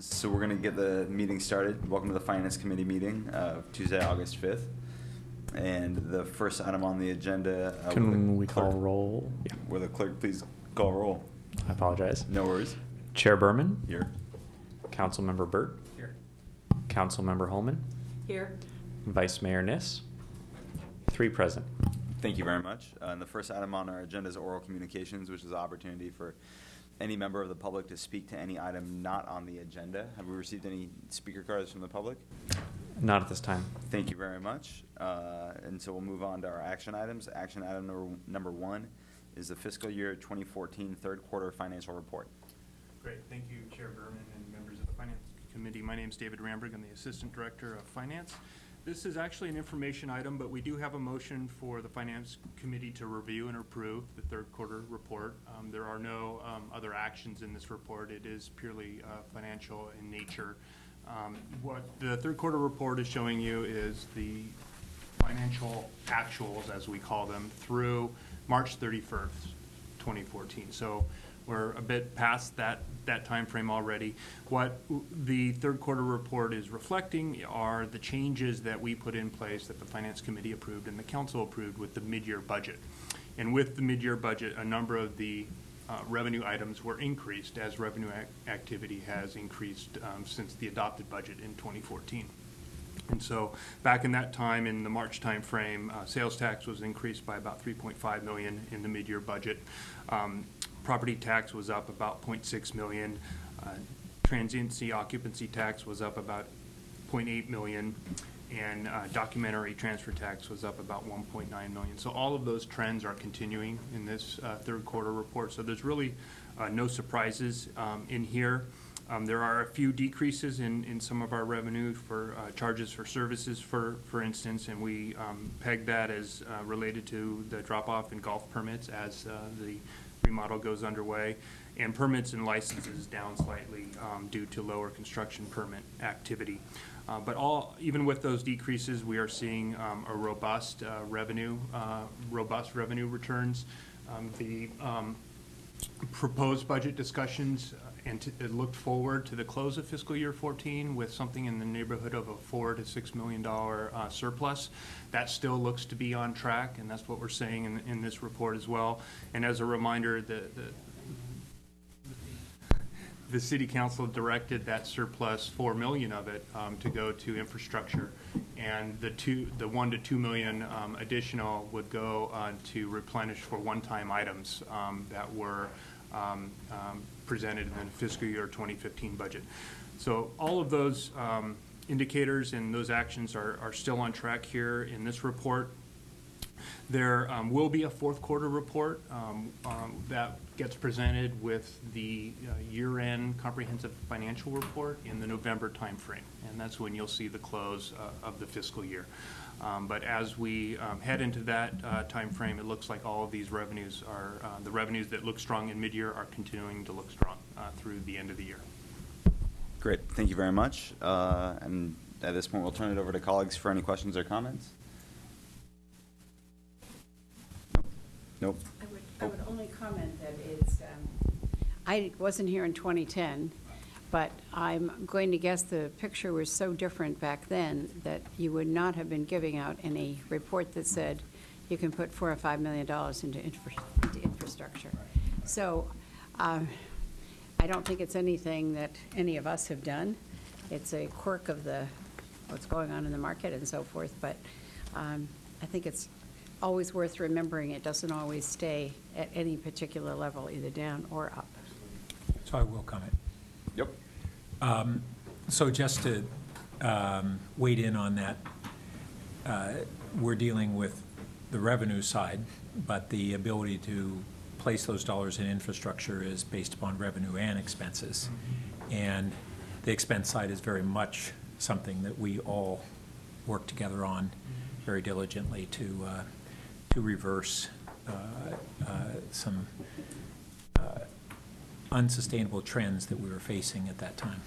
So we're going to get the meeting started. Welcome to the Finance Committee meeting of Tuesday, August 5th. And the first item on the agenda... Can we call roll? Yeah. Will the clerk please call roll? I apologize. No worries. Chair Berman? Here. Councilmember Burt? Here. Councilmember Holman? Here. Vice Mayor Niss? 3 present. Thank you very much. And the first item on our agenda is oral communications, which is an opportunity for any member of the public to speak to any item not on the agenda. Have we received any speaker cards from the public? Not at this time. Thank you very much. And so we'll move on to our action items. Action item number 1 is the fiscal year 2014 third quarter financial report. Great. Thank you, Chair Berman and members of the Finance Committee. My name is David Ramberg. I'm the Assistant Director of Finance. This is actually an information item, but we do have a motion for the Finance Committee to review and approve the third quarter report. There are no other actions in this report. It is purely financial in nature. What the third quarter report is showing you is the financial actuals, as we call them, through March 31st, 2014. So we're a bit past that time frame already. What the third quarter report is reflecting are the changes that we put in place that the Finance Committee approved and the Council approved with the mid-year budget. And with the mid-year budget, a number of the revenue items were increased as revenue activity has increased since the adopted budget in 2014. And so back in that time, in the March time frame, sales tax was increased by about $3.5 million in the mid-year budget. Property tax was up about $0.6 million. Transiency occupancy tax was up about $0.8 million. And documentary transfer tax was up about $1.9 million. So all of those trends are continuing in this third quarter report. So there's really no surprises in here. There are a few decreases in some of our revenue for charges for services, for instance, and we peg that as related to the drop-off in golf permits as the remodel goes underway, and permits and licenses down slightly due to lower construction permit activity. But even with those decreases, we are seeing a robust revenue returns. The proposed budget discussions and it looked forward to the close of fiscal year 14 with something in the neighborhood of a $4 to $6 million surplus. That still looks to be on track, and that's what we're saying in this report as well. And as a reminder, the City Council directed that surplus, $4 million of it, to go to infrastructure, and the $1 to $2 million additional would go to replenish for one-time items that were presented in the fiscal year 2015 budget. So all of those indicators and those actions are still on track here in this report. There will be a fourth quarter report that gets presented with the year-end comprehensive financial report in the November timeframe, and that's when you'll see the close of the fiscal year. But as we head into that time frame, it looks like all of these revenues are, the revenues that look strong in mid-year are continuing to look strong through the end of the year. Great. Thank you very much. And at this point, we'll turn it over to colleagues for any questions or comments. Nope. I would only comment that it's, I wasn't here in 2010, but I'm going to guess the picture was so different back then that you would not have been giving out any report that said you can put $4 or $5 million into infrastructure. So I don't think it's anything that any of us have done. It's a quirk of what's going on in the market and so forth, but I think it's always worth remembering it doesn't always stay at any particular level, either down or up. So I will comment. Yep. So just to wade in on that, we're dealing with the revenue side, but the ability to place those dollars in infrastructure is based upon revenue and expenses. And the expense side is very much something that we all work together on very diligently to reverse some unsustainable trends that we were facing at that time.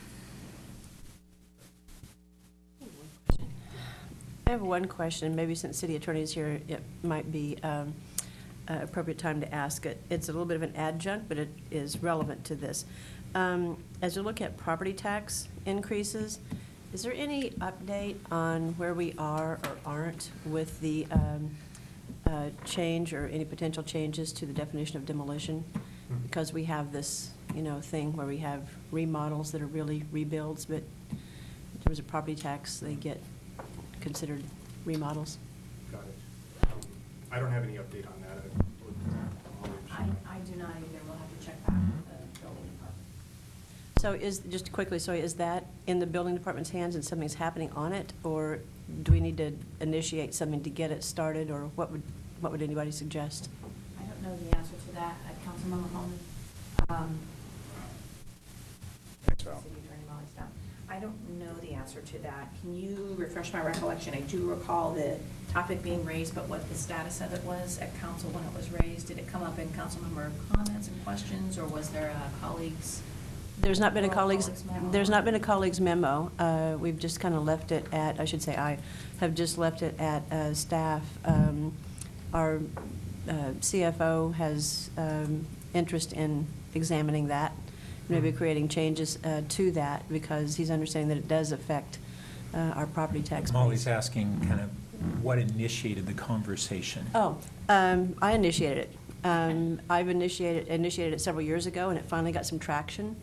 I have one question. Maybe since City Attorney is here, it might be appropriate time to ask it. It's a little bit of an adjunct, but it is relevant to this. As we look at property tax increases, is there any update on where we are or aren't with the change or any potential changes to the definition of demolition? Because we have this, thing where we have remodels that are really rebuilds, but in terms of property tax, they get considered remodels. Got it. I don't have any update on that. I do not either. We'll have to check back with the building department. So just quickly, so is that in the building department's hands and something's happening on it? Or do we need to initiate something to get it started, or what would anybody suggest? I don't know the answer to that. Councilmember Holman? Thanks, Val. City Attorney Molly Stout. I don't know the answer to that. Can you refresh my recollection? I do recall the topic being raised, but what the status of it was at council when it was raised. Did it come up in council member comments and questions, or was there a colleagues? There's not been a Or a colleagues, colleagues memo? there's not been a colleagues memo. We've just kind of left it at, I should say, I have just left it at staff. Our CFO has interest in examining that, maybe creating changes to that, because he's understanding that it does affect our property tax base. Molly's asking kind of what initiated the conversation. Oh, I initiated it. I've initiated it several years ago, and it finally got some traction.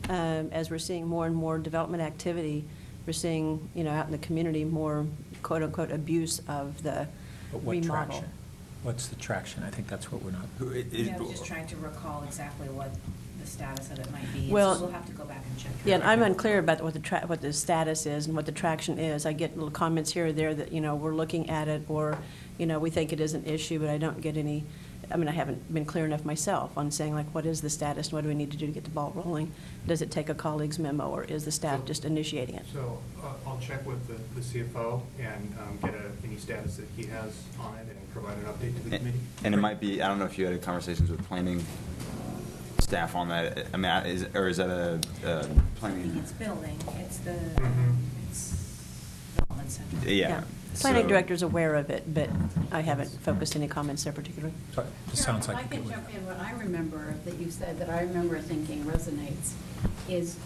As we're seeing more and more development activity, we're seeing, out in the community, more quote-unquote abuse of the But what remodel. traction? What's the traction? I think that's what we're not. I was just trying to recall exactly what the status of it might be. Well, So we'll have to go back and check. Yeah, and I'm unclear about what the status is and what the traction is. I get little comments here or there that, we're looking at it, or, we think it is an issue, but I don't get any, I haven't been clear enough myself on saying, like, what is the status and what do we need to do to get the ball rolling? Does it take a colleague's memo, or is the staff just initiating it? So I'll check with the CFO and get any status that he has on it and provide an update to the committee. And it might be, I don't know if you had conversations with planning staff on that. Is that a planning? It's building, it's the, Mhm. it's development center. Yeah. Planning So- director's aware of it, but I haven't focused any comments there particularly. So it sounds like I a can good one. jump in. What I remember that you said that I remember thinking resonates is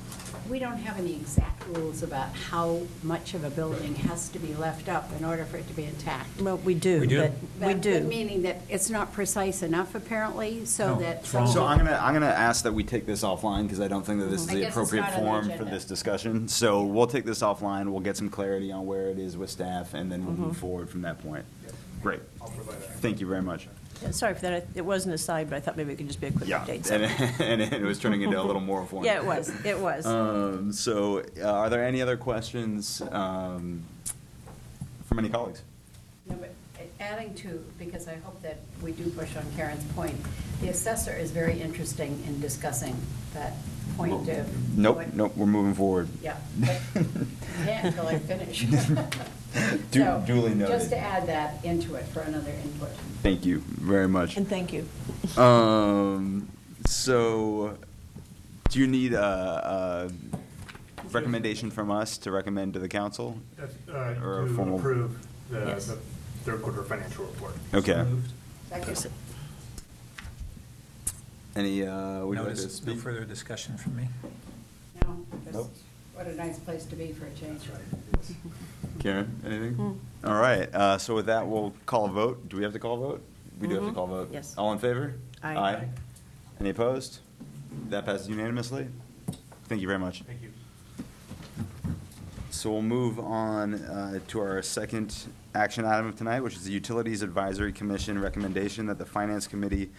we don't have any exact rules about how much of a building has to be left up in order for it to be intact. Well, we do. We do? But we But do. meaning that it's not precise enough, apparently, so No, that. it's wrong. So I'm gonna ask that we take this offline, because I don't think that this is I the guess it's appropriate not on the forum for agenda. this discussion. So we'll take this offline, we'll get some clarity on where it is with staff, and then we'll move forward from that point. Great. I'll provide that. Thank you very much. Yeah, sorry for that. It wasn't a side, but I thought maybe it could just be a quick Yeah, update. and it was turning into a little more informal. Yeah, it was. It was. So are there any other questions from any colleagues? No, but adding to, because I hope that we do push on Karen's point, the assessor is very interesting in discussing that point of. Nope, we're moving forward. Yeah, but can't until I finish. So, Duly noted. Just to add that into it for another input. Thank you very much. And thank you. So, do you need a recommendation from us to recommend to the council? Or a To formal- approve Yes. the third quarter financial report. Okay. So moved. Second. Any, would you like to No speak? further discussion from me? No, just Nope. what a nice place to be for a change. Karen, anything? Hmm. All right, so with that, we'll call a vote. Do we have to call a vote? We do have to Mhm. call a vote. Yes. All in favor? Aye. Any opposed? That passes unanimously. Thank you very much. Thank you. So we'll move on to our second action item of tonight, which is the Utilities Advisory Commission recommendation that the Finance Committee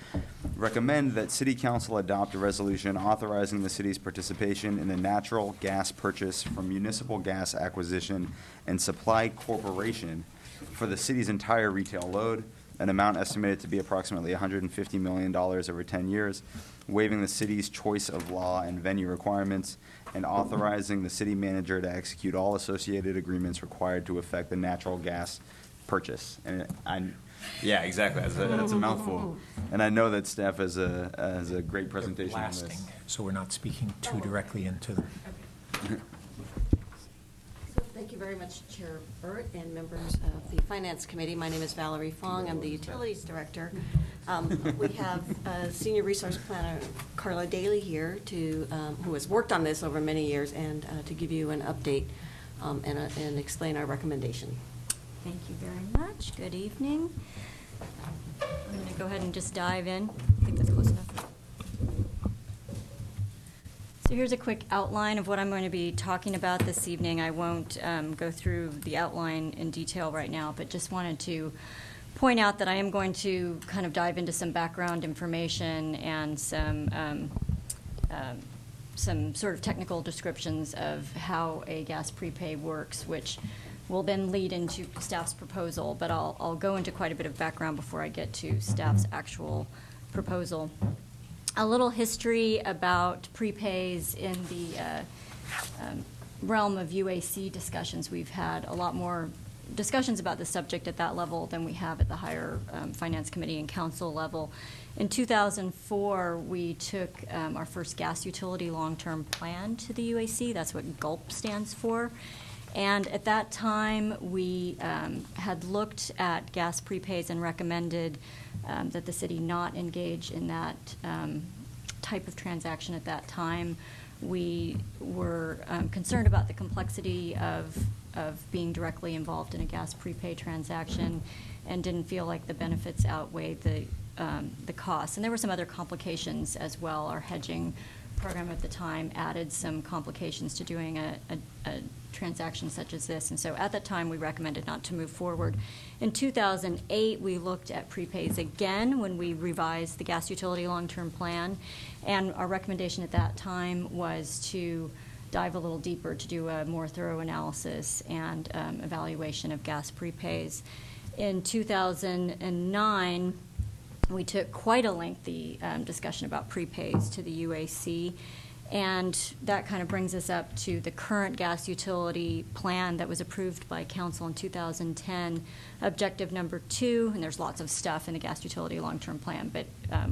recommend that City Council adopt a resolution authorizing the city's participation in a natural gas purchase from Municipal Gas Acquisition and Supply Corporation for the city's entire retail load, an amount estimated to be approximately $150 million over 10 years, waiving the city's choice of law and venue requirements, and authorizing the city manager to execute all associated agreements required to effect the natural gas purchase. And yeah, exactly, that's a mouthful. And I know that staff has a great presentation on Blasting, this. so we're not speaking too directly into them. So Thank you very much, Chair Burt and members of the Finance Committee. My name is Valerie Fong. I'm the Utilities Director. We have Senior Resource Planner Carla Daly here who has worked on this over many years and to give you an update and explain our recommendation. Thank you very much. Good evening. I'm going to go ahead and just dive in. I think that's close enough. So here's a quick outline of what I'm going to be talking about this evening. I won't go through the outline in detail right now, but just wanted to point out that I am going to kind of dive into some background information and some sort of technical descriptions of how a gas prepay works, which will then lead into staff's proposal. But I'll go into quite a bit of background before I get to staff's actual proposal. A little history about prepays in the realm of UAC discussions. We've had a lot more discussions about the subject at that level than we have at the higher Finance Committee and Council level. In 2004, we took our first gas utility long-term plan to the UAC. That's what GULP stands for. And at that time, we had looked at gas prepays and recommended that the city not engage in that type of transaction at that time. We were concerned about the complexity of being directly involved in a gas prepay transaction and didn't feel like the benefits outweighed the costs. And there were some other complications as well. Our hedging program at the time added some complications to doing a transaction such as this. And so at that time, we recommended not to move forward. In 2008, we looked at prepays again when we revised the gas utility long-term plan. And our recommendation at that time was to dive a little deeper, to do a more thorough analysis and evaluation of gas prepays. In 2009, we took quite a lengthy discussion about prepays to the UAC, and that kind of brings us up to the current gas utility plan that was approved by Council in 2010. Objective number 2, and there's lots of stuff in the gas utility long-term plan, but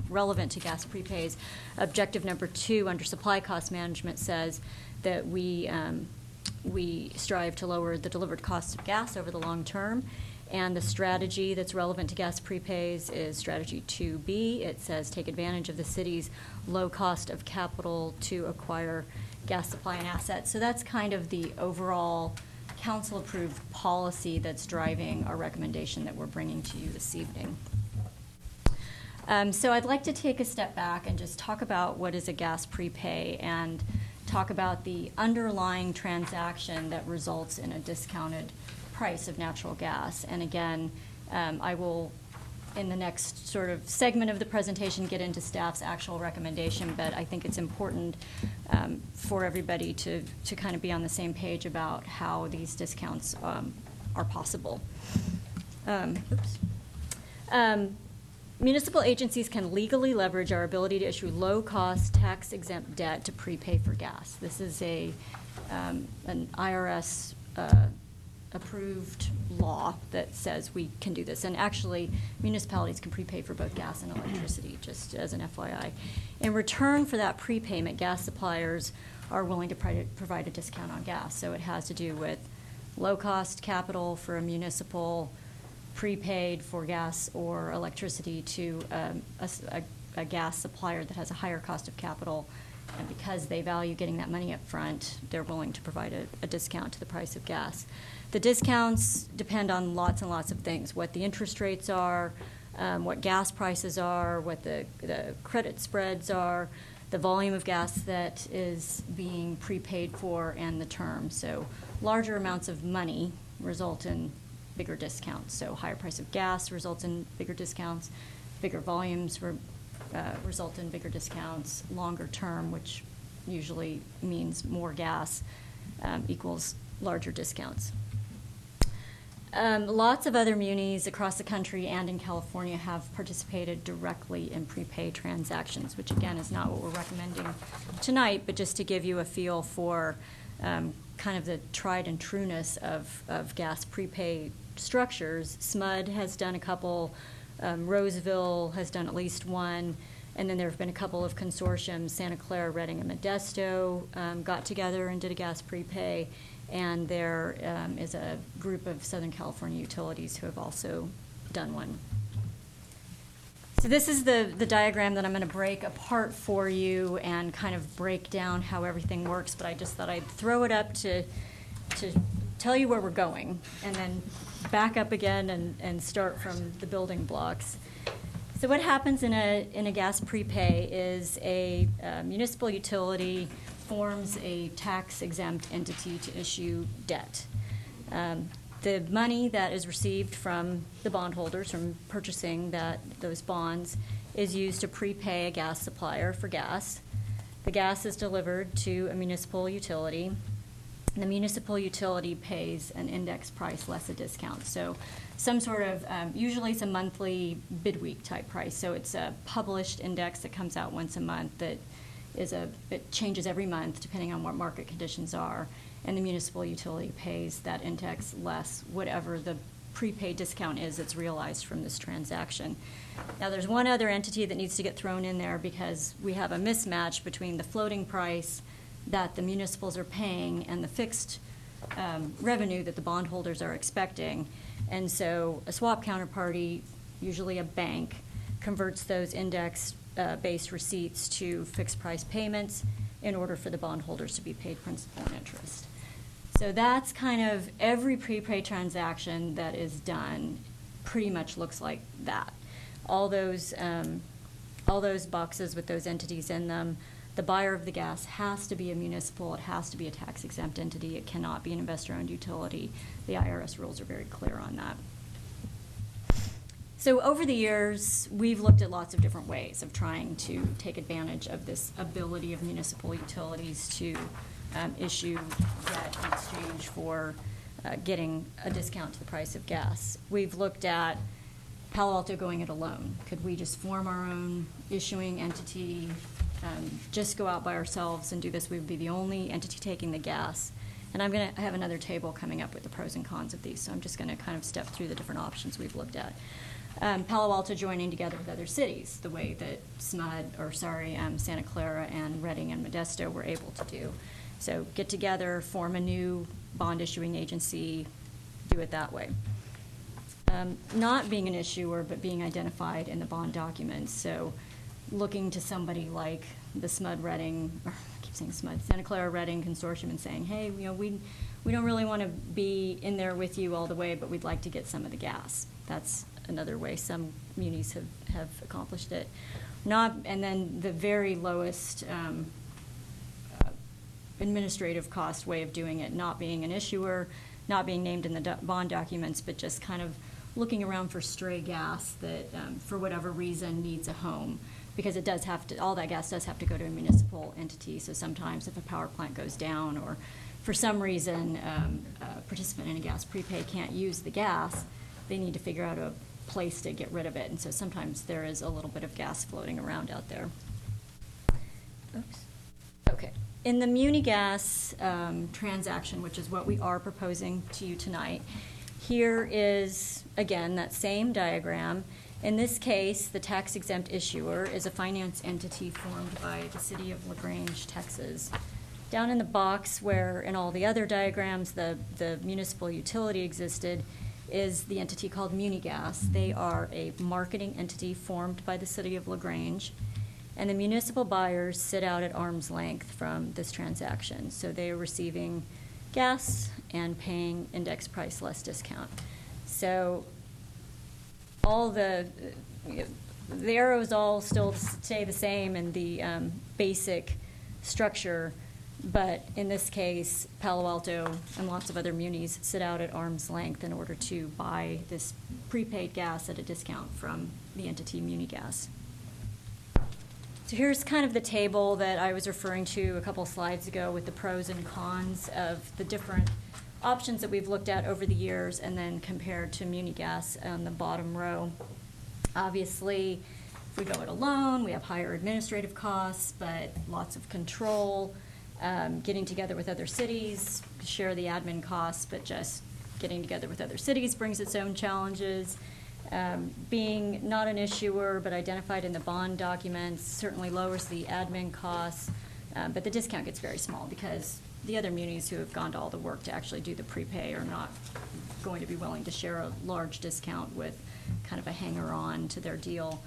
relevant to gas prepays. Objective number 2 under supply cost management says that we strive to lower the delivered cost of gas over the long term. And the strategy that's relevant to gas prepays is strategy 2B. It says take advantage of the city's low cost of capital to acquire gas supply and assets. So that's kind of the overall council-approved policy that's driving our recommendation that we're bringing to you this evening. So I'd like to take a step back and just talk about what is a gas prepay and talk about the underlying transaction that results in a discounted price of natural gas. And again, I will, in the next sort of segment of the presentation, get into staff's actual recommendation, but I think it's important for everybody to kind of be on the same page about how these discounts are possible. Municipal agencies can legally leverage our ability to issue low-cost, tax-exempt debt to prepay for gas. This is an IRS approved law that says we can do this. And actually, municipalities can prepay for both gas and electricity, just as an FYI. In return for that prepayment, gas suppliers are willing to provide a discount on gas. So it has to do with low-cost capital for a municipal, prepaid for gas or electricity to a gas supplier that has a higher cost of capital. And because they value getting that money up front, they're willing to provide a discount to the price of gas. The discounts depend on lots and lots of things: what the interest rates are, what gas prices are, what the credit spreads are, the volume of gas that is being prepaid for, and the term. So larger amounts of money result in bigger discounts. So higher price of gas results in bigger discounts, bigger volumes result in bigger discounts, longer term, which usually means more gas, equals larger discounts. Lots of other munis across the country and in California have participated directly in prepay transactions, which again is not what we're recommending tonight, but just to give you a feel for kind of the tried and trueness of gas prepay structures. SMUD has done a couple, Roseville has done at least one, And then there have been a couple of consortiums, Santa Clara, Reading, and Modesto, got together and did a gas prepay. And there is a group of Southern California utilities who have also done one. So this is the diagram that I'm going to break apart for you and kind of break down how everything works. But I just thought I'd throw it up to tell you where we're going, and then back up again and start from the building blocks. So what happens in a gas prepay is a municipal utility forms a tax-exempt entity to issue debt. The money that is received from the bondholders from purchasing those bonds is used to prepay a gas supplier for gas. The gas is delivered to a municipal utility. The municipal utility pays an index price less a discount. So some sort of, usually it's a monthly bid week type price. So it's a published index that comes out once a month that it changes every month depending on what market conditions are. And the municipal utility pays that index less whatever the prepaid discount is that's realized from this transaction. Now there's one other entity that needs to get thrown in there because we have a mismatch between the floating price that the municipals are paying and the fixed revenue that the bondholders are expecting. And so a swap counterparty, usually a bank, converts those index-based receipts to fixed price payments in order for the bondholders to be paid principal and interest. So that's kind of every prepaid transaction that is done pretty much looks like that. All those boxes with those entities in them. The buyer of the gas has to be a municipal. It has to be a tax-exempt entity. It cannot be an investor-owned utility. The IRS rules are very clear on that. So over the years, we've looked at lots of different ways of trying to take advantage of this ability of municipal utilities to issue debt in exchange for getting a discount to the price of gas. We've looked at Palo Alto going it alone. Could we just form our own issuing entity, just go out by ourselves and do this? We would be the only entity taking the gas. And I have another table coming up with the pros and cons of these, so I'm just going to kind of step through the different options we've looked at. Palo Alto joining together with other cities, the way that Santa Clara and Reading and Modesto were able to do. So get together, form a new bond issuing agency, do it that way. Not being an issuer, but being identified in the bond documents. So looking to somebody like the Santa Clara Reading Consortium and saying, hey, we don't really want to be in there with you all the way, but we'd like to get some of the gas. That's another way some munis have accomplished it. And then the very lowest administrative cost way of doing it, not being an issuer, not being named in the bond documents, but just kind of looking around for stray gas that, for whatever reason, needs a home. Because it does have to, all that gas does have to go to a municipal entity. So sometimes if a power plant goes down or for some reason a participant in a gas prepay can't use the gas, they need to figure out a place to get rid of it. And so sometimes there is a little bit of gas floating around out there. Oops. Okay. In the muni gas transaction, which is what we are proposing to you tonight, here is, again, that same diagram. In this case, the tax-exempt issuer is a finance entity formed by the city of LaGrange, Texas. Down in the box where in all the other diagrams the municipal utility existed is the entity called MuniGas. They are a marketing entity formed by the city of LaGrange, and the municipal buyers sit out at arm's length from this transaction. So they are receiving gas and paying index price less discount. So all the arrows all still stay the same in the basic structure, but in this case, Palo Alto and lots of other munis sit out at arm's length in order to buy this prepaid gas at a discount from the entity MuniGas. So here's kind of the table that I was referring to a couple slides ago with the pros and cons of the different options that we've looked at over the years and then compared to MuniGas on the bottom row. Obviously, if we go it alone, we have higher administrative costs, but lots of control. Getting together with other cities, share the admin costs, but just getting together with other cities brings its own challenges. Being not an issuer but identified in the bond documents certainly lowers the admin costs, but the discount gets very small because the other munis who have gone to all the work to actually do the prepay are not going to be willing to share a large discount with kind of a hanger-on to their deal.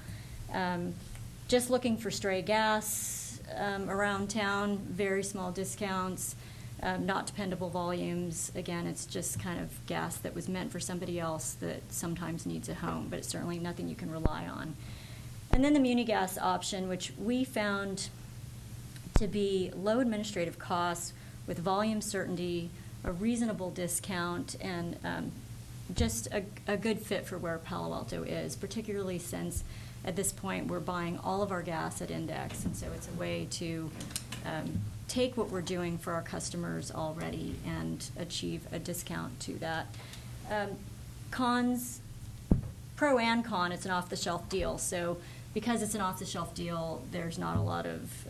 Just looking for stray gas around town, very small discounts, not dependable volumes. Again, it's just kind of gas that was meant for somebody else that sometimes needs a home, but it's certainly nothing you can rely on. And then the muni gas option, which we found to be low administrative costs with volume certainty, a reasonable discount, and just a good fit for where Palo Alto is, particularly since at this point we're buying all of our gas at index, and so it's a way to take what we're doing for our customers already and achieve a discount to that. Cons, pro and con, it's an off-the-shelf deal, so because it's an off-the-shelf deal, there's not a lot of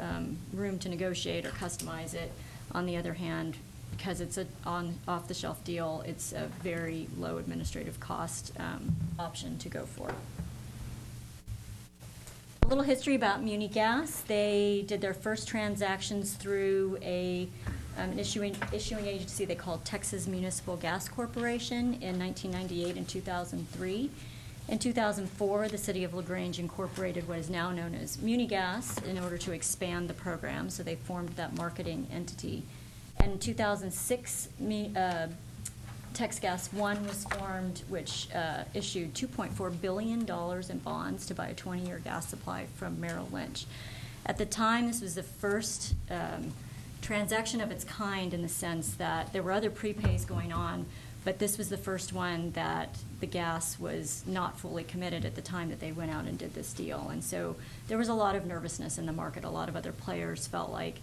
room to negotiate or customize it. On the other hand, because it's an off-the-shelf deal, it's a very low administrative cost option to go for. A little history about Muni Gas. They did their first transactions through an issuing agency they called Texas Municipal Gas Corporation in 1998 and 2003. In 2004, the city of LaGrange incorporated what is now known as Muni Gas in order to expand the program, so they formed that marketing entity. And in 2006, TexGas One was formed, which issued $2.4 billion in bonds to buy a 20-year gas supply from Merrill Lynch. At the time, this was the first transaction of its kind in the sense that there were other prepays going on, but this was the first one that the gas was not fully committed at the time that they went out and did this deal. And so there was a lot of nervousness in the market. A lot of other players felt like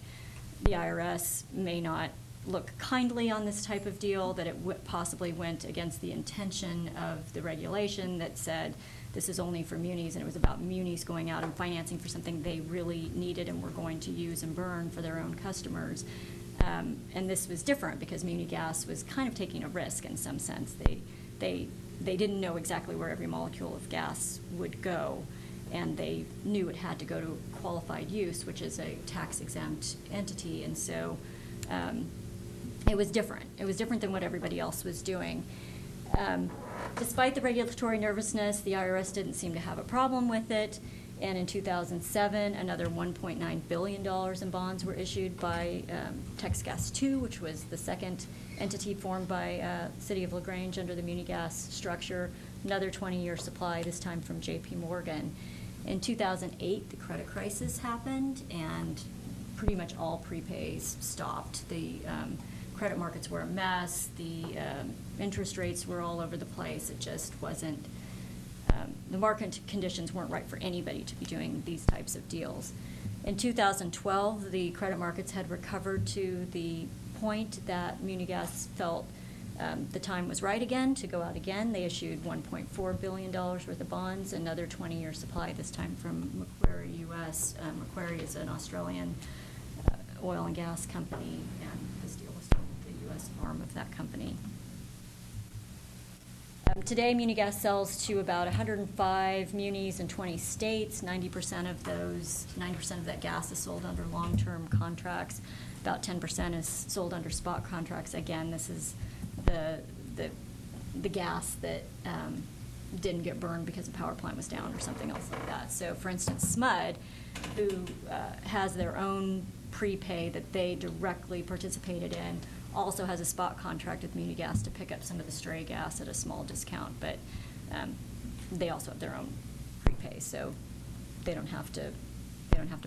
the IRS may not look kindly on this type of deal, that it possibly went against the intention of the regulation that said this is only for munis, and it was about munis going out and financing for something they really needed and were going to use and burn for their own customers. And this was different because Muni Gas was kind of taking a risk in some sense. They didn't know exactly where every molecule of gas would go, and they knew it had to go to qualified use, which is a tax-exempt entity, and so it was different. It was different than what everybody else was doing. Despite the regulatory nervousness, the IRS didn't seem to have a problem with it, and in 2007, another $1.9 billion in bonds were issued by TexGas 2, which was the second entity formed by City of LaGrange under the Muni Gas structure, another 20-year supply, this time from J.P. Morgan. In 2008, the credit crisis happened, and pretty much all prepays stopped. The credit markets were a mess. The interest rates were all over the place. It just wasn't, the market conditions weren't right for anybody to be doing these types of deals. In 2012, the credit markets had recovered to the point that Muni Gas felt the time was right again to go out again. They issued $1.4 billion worth of bonds, another 20-year supply, this time from Macquarie US. Macquarie is an Australian oil and gas company, and this deal was the U.S. arm of that company. Today, Muni Gas sells to about 105 munis in 20 states. 90% of that gas is sold under long-term contracts. About 10% is sold under spot contracts. Again, this is the gas that didn't get burned because the power plant was down or something else like that. So, for instance, SMUD, who has their own prepay that they directly participated in, also has a spot contract with Muni Gas to pick up some of the stray gas at a small discount, but they also have their own prepay, so they don't have to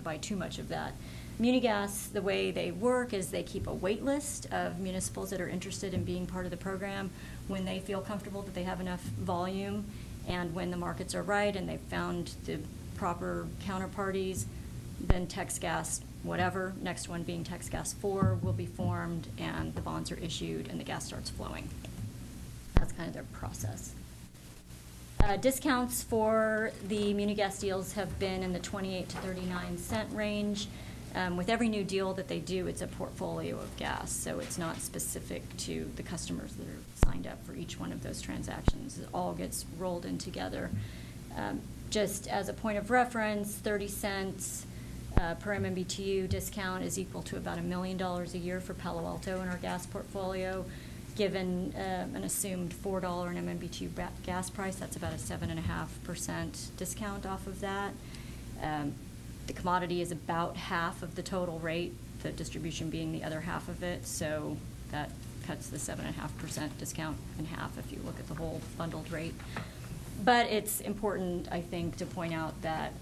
buy too much of that. Muni Gas, the way they work is they keep a wait list of municipals that are interested in being part of the program. When they feel comfortable that they have enough volume, and when the markets are right and they've found the proper counterparties, then TexGas, whatever, next one being TexGas 4, will be formed, and the bonds are issued, and the gas starts flowing. That's kind of their process. Discounts for the Muni Gas deals have been in the 28 to 39 cent range. With every new deal that they do, it's a portfolio of gas, so it's not specific to the customers that are signed up for each one of those transactions. It all gets rolled in together. Just as a point of reference, 30 cents per MMBTU discount is equal to about $1 million a year for Palo Alto in our gas portfolio. Given an assumed $4 an MMBTU gas price, that's about a 7.5% discount off of that. The commodity is about half of the total rate, the distribution being the other half of it, so that cuts the 7.5% discount in half if you look at the whole bundled rate. But it's important, I think, to point out that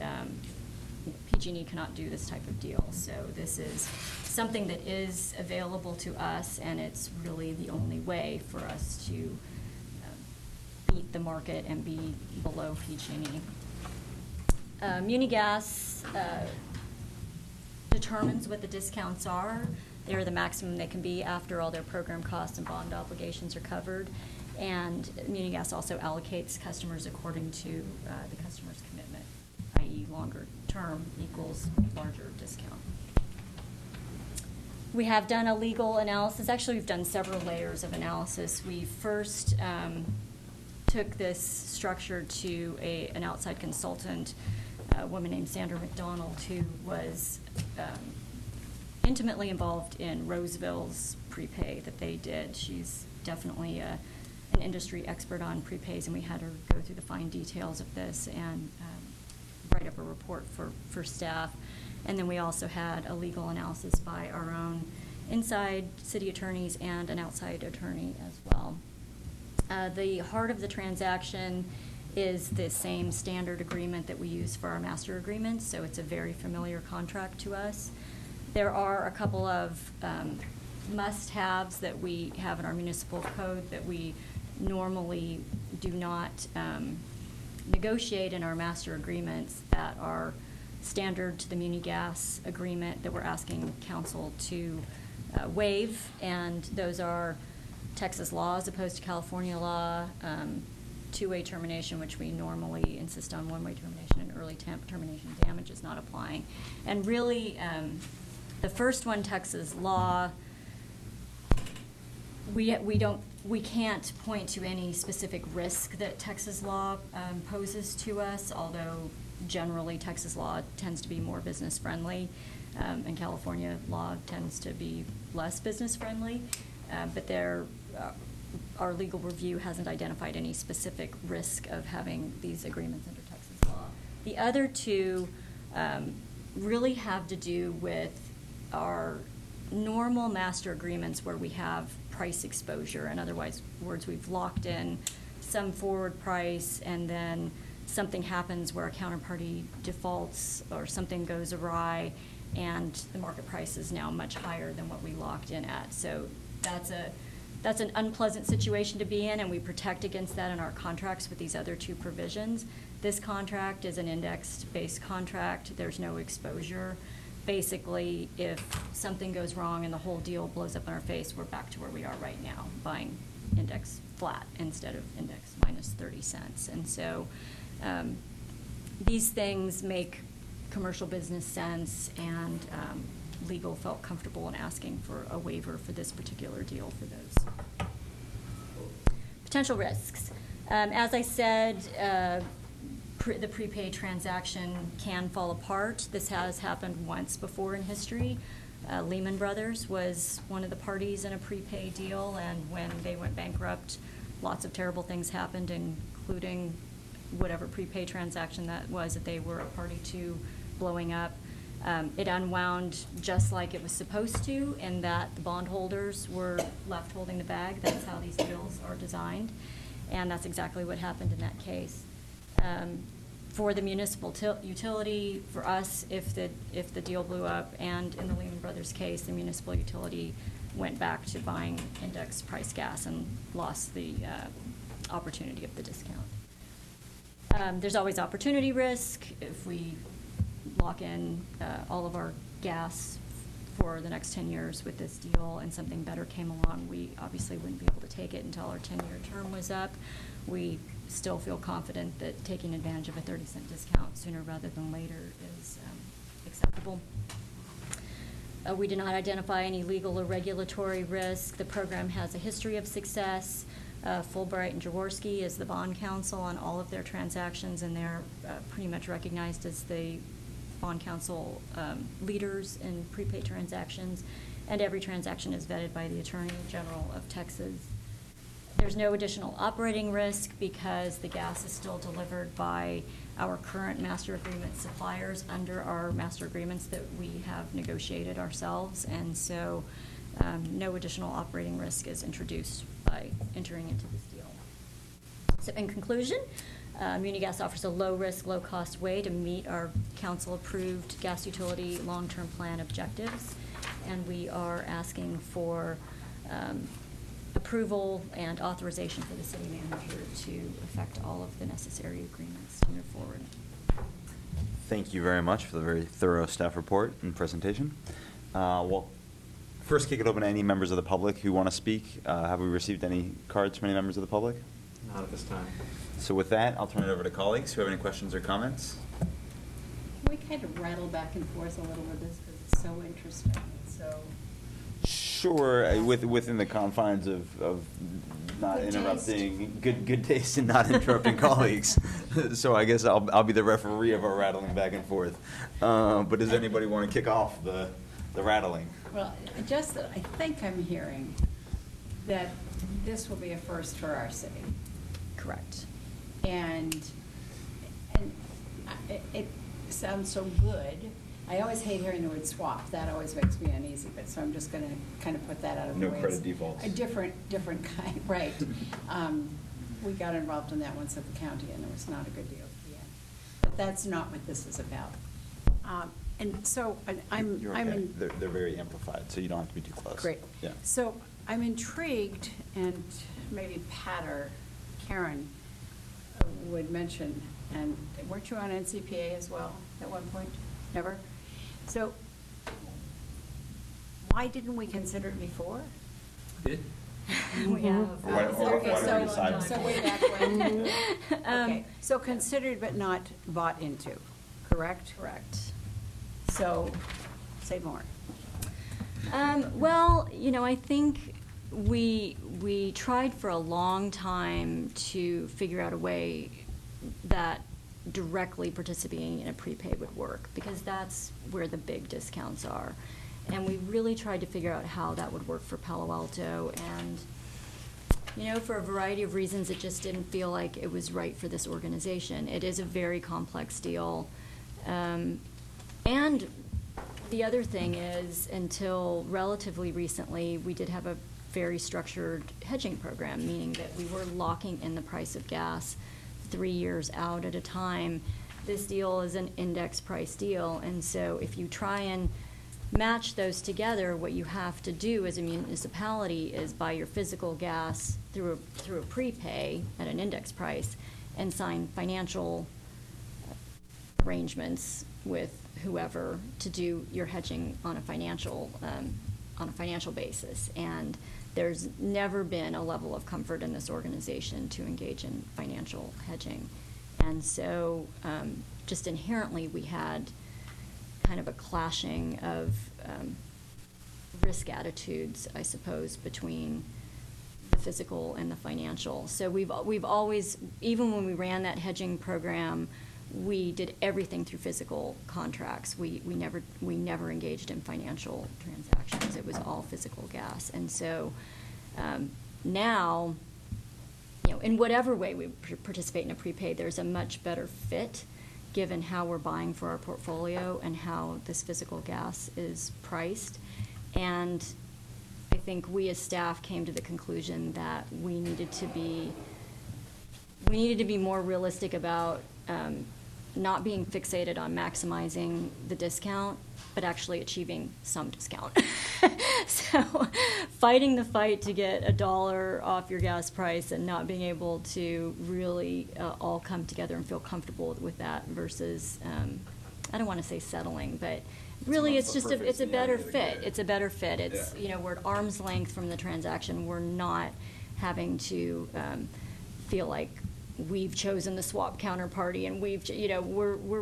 PG&E cannot do this type of deal. So this is something that is available to us, and it's really the only way for us to beat the market and be below PG&E. Munigas determines what the discounts are. They're the maximum they can be after all their program costs and bond obligations are covered. And Munigas also allocates customers according to the customer's commitment, i.e. longer term equals larger discount. We have done a legal analysis. Actually, we've done several layers of analysis. We first took this structure to an outside consultant, a woman named Sandra McDonald, who was intimately involved in Roseville's prepay that they did. She's definitely an industry expert on prepays, and we had her go through the fine details of this and write up a report for staff. And then we also had a legal analysis by our own inside city attorneys and an outside attorney as well. The heart of the transaction is the same standard agreement that we use for our master agreements, so it's a very familiar contract to us. There are a couple of must-haves that we have in our municipal code that we normally do not negotiate in our master agreements that are standard to the Munigas agreement that we're asking council to waive, and those are Texas law as opposed to California law, two-way termination, which we normally insist on one-way termination, and early termination damage is not applying. And really, the first one, Texas law, we can't point to any specific risk that Texas law poses to us, although generally Texas law tends to be more business friendly, and California law tends to be less business friendly. But our legal review hasn't identified any specific risk of having these agreements under Texas law. The other two really have to do with our normal master agreements where we have price exposure. In other words, we've locked in some forward price, and then something happens where a counterparty defaults or something goes awry, and the market price is now much higher than what we locked in at. So that's an unpleasant situation to be in, and we protect against that in our contracts with these other two provisions. This contract is an index-based contract. There's no exposure. Basically, if something goes wrong and the whole deal blows up in our face, we're back to where we are right now, buying index flat instead of index minus 30 cents. And so these things make commercial business sense, and legal felt comfortable in asking for a waiver for this particular deal for those. Potential risks. As I said, the prepaid transaction can fall apart. This has happened once before in history. Lehman Brothers was one of the parties in a prepaid deal, and when they went bankrupt, lots of terrible things happened, including whatever prepaid transaction that was that they were a party to blowing up. It unwound just like it was supposed to, in that the bondholders were left holding the bag. That's how these deals are designed, and that's exactly what happened in that case. For the municipal utility, for us, if the deal blew up, and in the Lehman Brothers case, the municipal utility went back to buying index price gas and lost the opportunity of the discount. There's always opportunity risk. If we lock in all of our gas for the next 10 years with this deal and something better came along, we obviously wouldn't be able to take it until our 10-year term was up. We still feel confident that taking advantage of a 30-cent discount sooner rather than later is acceptable. We did not identify any legal or regulatory risk. The program has a history of success. Fulbright and Jaworski is the bond counsel on all of their transactions, and they're pretty much recognized as the bond counsel leaders in prepaid transactions. And every transaction is vetted by the Attorney General of Texas. There's no additional operating risk because the gas is still delivered by our current master agreement suppliers under our master agreements that we have negotiated ourselves. And so no additional operating risk is introduced by entering into this deal. So in conclusion, Munigas offers a low-risk, low-cost way to meet our council-approved gas utility long-term plan objectives. And we are asking for approval and authorization for the city manager to effect all of the necessary agreements to move forward. Thank you very much for the very thorough staff report and presentation. We'll first kick it open to any members of the public who want to speak. Have we received any cards from any members of the public? Not at this time. So with that, I'll turn it over to colleagues who have any questions or comments. Can we kind of rattle back and forth a little with this because it's so interesting? It's so. Sure, within the confines of not Good interrupting, good taste and not interrupting colleagues. So I guess I'll be the referee of our rattling back and forth. But does anybody want to kick off the rattling? Well, just, I think I'm hearing that this will be a first for our city. Correct. And it sounds so good. I always hate hearing the word swap. That always makes me uneasy, but so I'm just going to kind of put that out of the No way. credit It's defaults. a different kind, right. We got involved in that once at the county, and it was not a good deal at the end. But that's not what this is about. And so I'm You're okay. They're very amplified, so you don't have to be too close. Great. Yeah. So I'm intrigued, and maybe Pat or Karen would mention, and weren't you on NCPA as well at one point? Never? So why didn't we consider it before? Did? We have. Why don't we decide? So way back when. Okay, so considered but not bought into, correct? Correct. So, say more. Well, I think we tried for a long time to figure out a way that directly participating in a prepaid would work, because that's where the big discounts are. And we really tried to figure out how that would work for Palo Alto, and for a variety of reasons, it just didn't feel like it was right for this organization. It is a very complex deal. And the other thing is, until relatively recently, we did have a very structured hedging program, meaning that we were locking in the price of gas 3 years out at a time. This deal is an index price deal, and so if you try and match those together, what you have to do as a municipality is buy your physical gas through a prepay at an index price and sign financial arrangements with whoever to do your hedging on a financial basis. And there's never been a level of comfort in this organization to engage in financial hedging. And so just inherently we had kind of a clashing of risk attitudes, I suppose, between the physical and the financial. So we've always, even when we ran that hedging program, we did everything through physical contracts. We never engaged in financial transactions. It was all physical gas. And so now, in whatever way we participate in a prepaid, there's a much better fit given how we're buying for our portfolio and how this physical gas is priced. And I think we as staff came to the conclusion that we needed to be more realistic about not being fixated on maximizing the discount, but actually achieving some discount. So fighting the fight to get $1 off your gas price and not being able to really all come together and feel comfortable with that versus, I don't want to say settling, but really it's just it's a better fit. It's a better fit. It's, we're at arm's length from the transaction. We're not having to feel like we've chosen the swap counterparty, and we're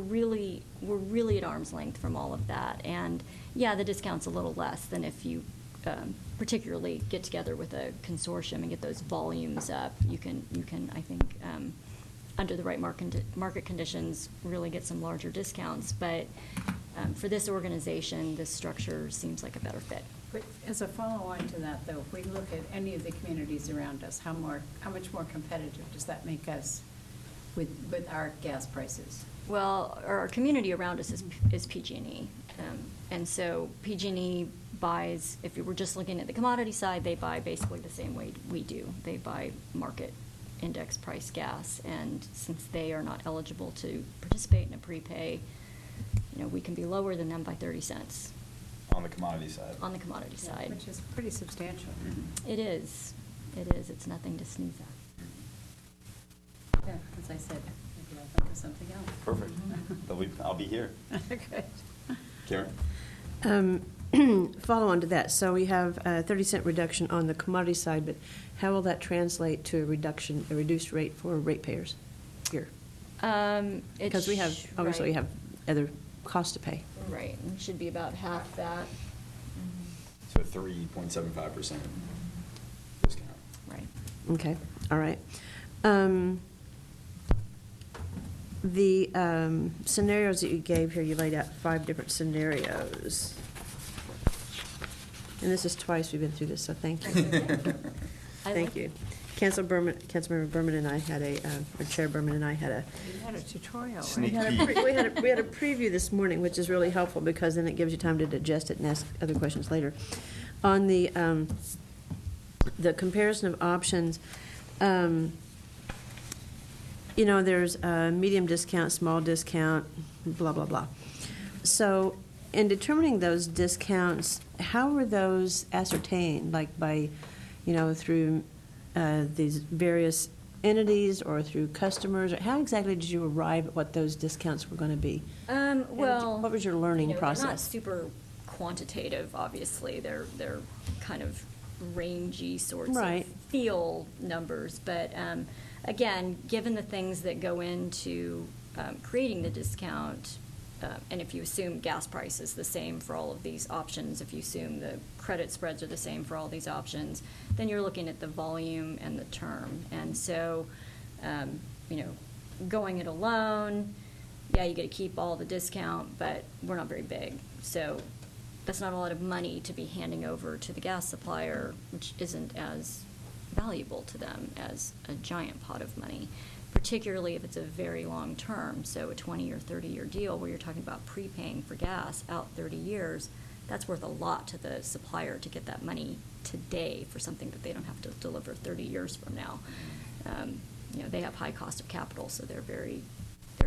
really at arm's length from all of that. And yeah, the discount's a little less than if you particularly get together with a consortium and get those volumes up. You can I think, under the right market conditions, really get some larger discounts. But for this organization, this structure seems like a better fit. But as a follow-on to that, though, if we look at any of the communities around us, how much more competitive does that make us with our gas prices? Well, our community around us is PG&E. And so PG&E buys, if you were just looking at the commodity side, they buy basically the same way we do. They buy market index price gas. And since they are not eligible to participate in a prepay, we can be lower than them by 30 cents. On the commodity side. On the commodity Yeah, side. which is pretty substantial. It is. It is. It's nothing to sneeze at. Yeah, as I said, maybe I'll think of something else. Perfect. I'll be here. Good. Karen? Follow on to that. So we have a 30-cent reduction on the commodity side, but how will that translate to a reduced rate for ratepayers here? Because we have, obviously, we have other costs to pay. Right. It should be about half that. So 3.75% discount. Right. Okay, all right. The scenarios that you gave here, you laid out 5 different scenarios. And this is twice we've been through this, so thank you. Thank you. Councilmember Berman and I had or Chair Berman and I had a You had a tutorial, right? Sneak we had a preview this morning, which is really helpful because then it gives you time to digest it and ask other questions later. On the comparison of options, there's a medium discount, small discount, blah, blah, blah. So in determining those discounts, how were those ascertained? Like by, through these various entities or through customers? Or how exactly did you arrive at what those discounts were going to be? Well, what was your learning process? They're not super quantitative, obviously. They're kind of rangy sorts Right. of feel numbers. But again, given the things that go into creating the discount, and if you assume gas price is the same for all of these options, if you assume the credit spreads are the same for all these options, then you're looking at the volume and the term. And so, going it alone, yeah, you get to keep all the discount, but we're not very big. So that's not a lot of money to be handing over to the gas supplier, which isn't as valuable to them as a giant pot of money, particularly if it's a very long term. So a 20 or 30-year deal where you're talking about prepaying for gas out 30 years, that's worth a lot to the supplier to get that money today for something that they don't have to deliver 30 years from now. They have high cost of capital, so they're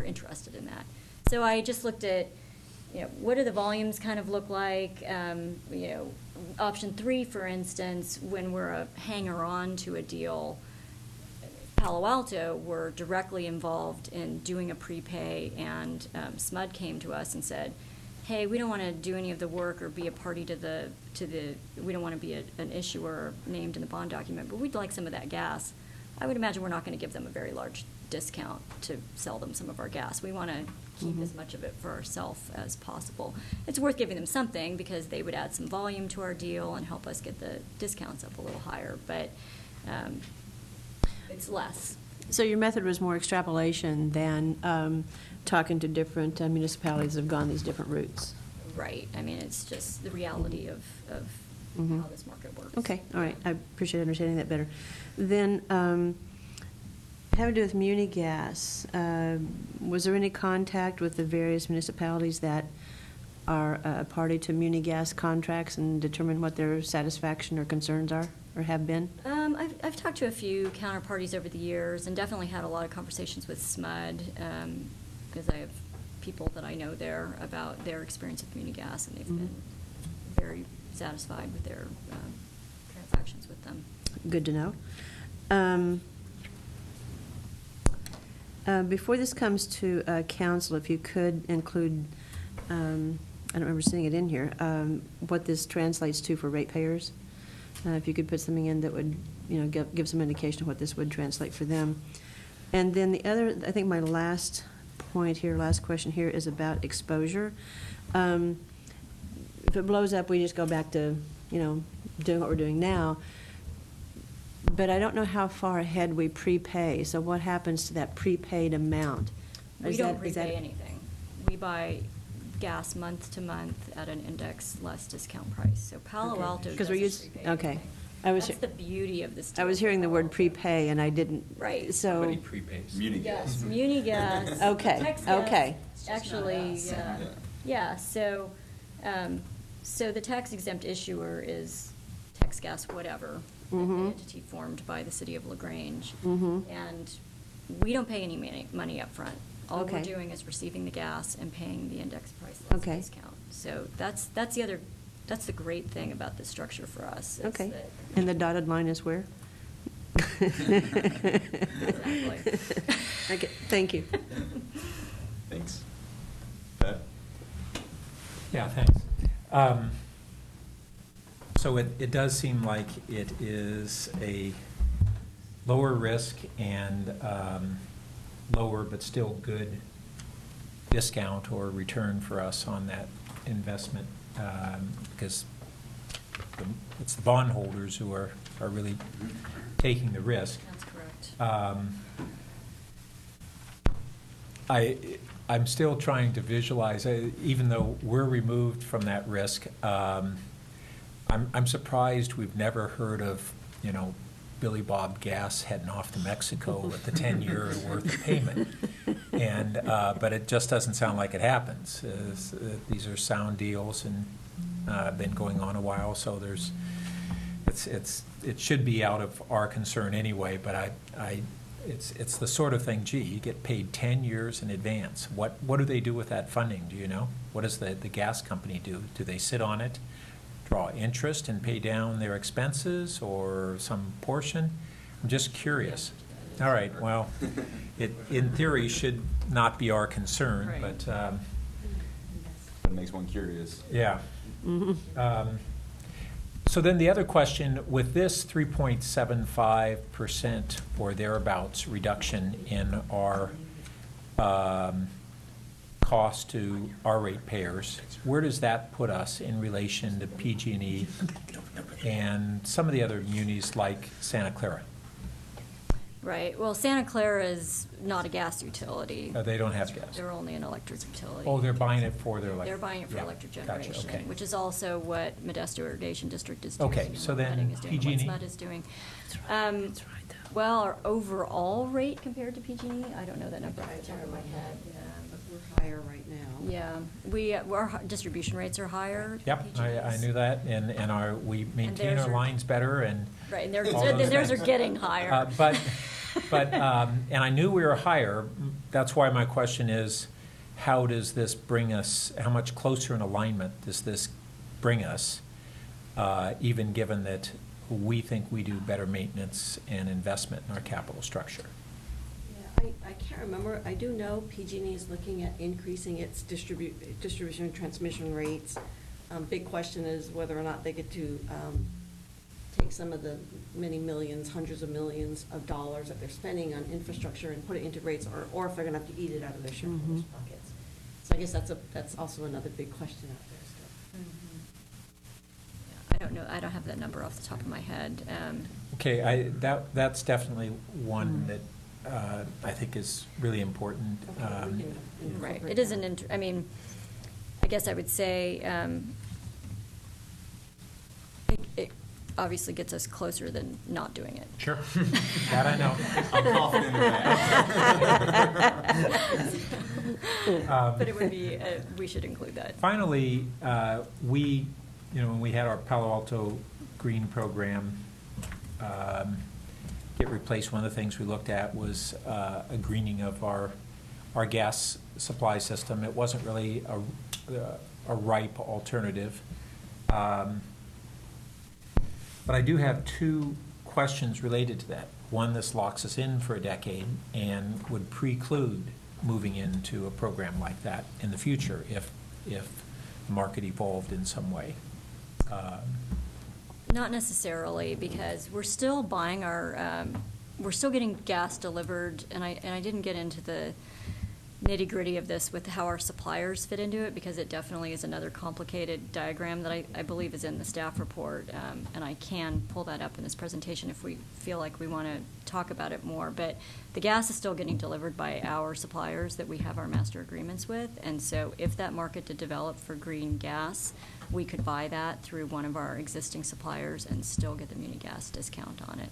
interested in that. So I just looked at, what do the volumes kind of look like? Option 3, for instance, when we're a hanger-on to a deal, Palo Alto were directly involved in doing a prepay, and SMUD came to us and said, hey, we don't want to do any of the work or be a party to the we don't want to be an issuer named in the bond document, but we'd like some of that gas. I would imagine we're not going to give them a very large discount to sell them some of our gas. We want to keep as much of it for ourselves as possible. It's worth giving them something because they would add some volume to our deal and help us get the discounts up a little higher, but it's less. So your method was more extrapolation than talking to different municipalities that have gone these different routes. Right. I mean, it's just the reality of how this market works. Okay, all right. I appreciate understanding that better. Then, having to do with Munigas, was there any contact with the various municipalities that are a party to Munigas contracts and determine what their satisfaction or concerns are or have been? I've talked to a few counterparties over the years and definitely had a lot of conversations with SMUD because I have people that I know there about their experience with Munigas, and they've been very satisfied with their transactions with them. Good to know. Before this comes to council, if you could include, I don't remember seeing it in here, what this translates to for ratepayers. If you could put something in that would, give some indication of what this would translate for them. And then the other, I think my last point here, last question here is about exposure. If it blows up, we just go back to, doing what we're doing now. But I don't know how far ahead we prepay, so what happens to that prepaid amount? We Is don't that- is that- prepay anything. We buy gas month to month at an index less discount price. So Palo Okay. Alto 'Cause we're doesn't used- prepay okay. anything. I was That's he- the beauty of this I was deal hearing the with word Palo Alto. prepay, and I didn't. Right. So. Nobody prepays. Muni Yes, gas. Muni gas. Okay, Tex gas, okay. Actually, yeah, so the tax exempt issuer is Tex Gas, whatever, the Mhm. entity formed by the city of LaGrange. Mhm. And we don't pay any money up front. All we're Okay. doing is receiving the gas and paying the index price less Okay. discount. So that's the great thing about this structure for us. is Okay. that- And the dotted line is where? Exactly. Okay, thank you. Thanks. Pat? Yeah, thanks. So it does seem like it is a lower risk and lower but still good discount or return for us on that investment, because it's the bondholders who are really taking the risk. That's correct. I'm still trying to visualize, even though we're removed from that risk, I'm surprised we've never heard of, Billy Bob Gas heading off to Mexico with the 10-year worth of payment. And, but it just doesn't sound like it happens. These are sound deals and been going on a while, so it should be out of our concern anyway, but it's the sort of thing, gee, you get paid 10 years in advance. What do they do with that funding, do you know? What does the gas company do? Do they sit on it, draw interest and pay down their expenses or some portion? I'm just curious. All right, well, it, in theory, should not be our concern, Right. but, That makes one curious. yeah. So then the other question, with this 3.75% or thereabouts reduction in our cost to our ratepayers, where does that put us in relation to PG&E and some of the other munis like Santa Clara? Right, well, Santa Clara is not a gas utility. They don't have gas. They're only an electric utility. Oh, they're buying it for their electric. They're buying it for yeah, electric gotcha, generation, okay. which is also what Modesto Irrigation District is doing. Okay, and so what then Reading is doing, and PG&E? what SMUD is doing. Well, our overall rate compared to PG&E, I don't know that number off the top of my head. We're higher right now. Yeah, our distribution rates are higher. than Yep, I PG&E's. knew that, and we maintain theirs our are- lines better, and Right, and all those theirs are things. getting higher. But and I knew we were higher. That's why my question is, how does this bring us? How much closer in alignment does this bring us? Even given that we think we do better maintenance and investment in our capital structure. Yeah, I can't remember. I do know PG&E is looking at increasing its distribution and transmission rates. Big question is whether or not they get to take some of the many millions, hundreds of millions of dollars that they're spending on infrastructure and put it into rates, or if they're gonna have to eat it out of their shareholders' pockets. So I guess that's also another big question out there still. Yeah, I don't know, I don't have that number off the top of my head. Okay, that's definitely one that I think is really important. Okay, we can Right, incorporate it is that. I mean, I guess I would say, it obviously gets us closer than not doing it. Sure, that I know. I'm confident in that. But it would be, we should include that. Finally, when we had our Palo Alto Green program get replaced, one of the things we looked at was a greening of our gas supply system. It wasn't really a ripe alternative. But I do have two questions related to that. One, this locks us in for a decade and would preclude moving into a program like that in the future if the market evolved in some way. Not necessarily, because we're still buying our we're still getting gas delivered, and I didn't get into the nitty-gritty of this with how our suppliers fit into it, because it definitely is another complicated diagram that I believe is in the staff report, and I can pull that up in this presentation if we feel like we want to talk about it more. But the gas is still getting delivered by our suppliers that we have our master agreements with, and so if that market did develop for green gas, we could buy that through one of our existing suppliers and still get the muni gas discount on it.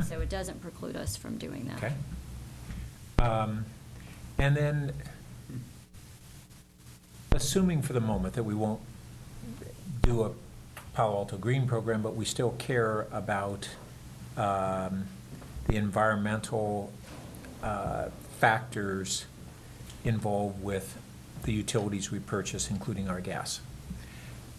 So it doesn't preclude us from doing that. Okay. And then, assuming for the moment that we won't do a Palo Alto Green program, but we still care about the environmental factors involved with the utilities we purchase, including our gas.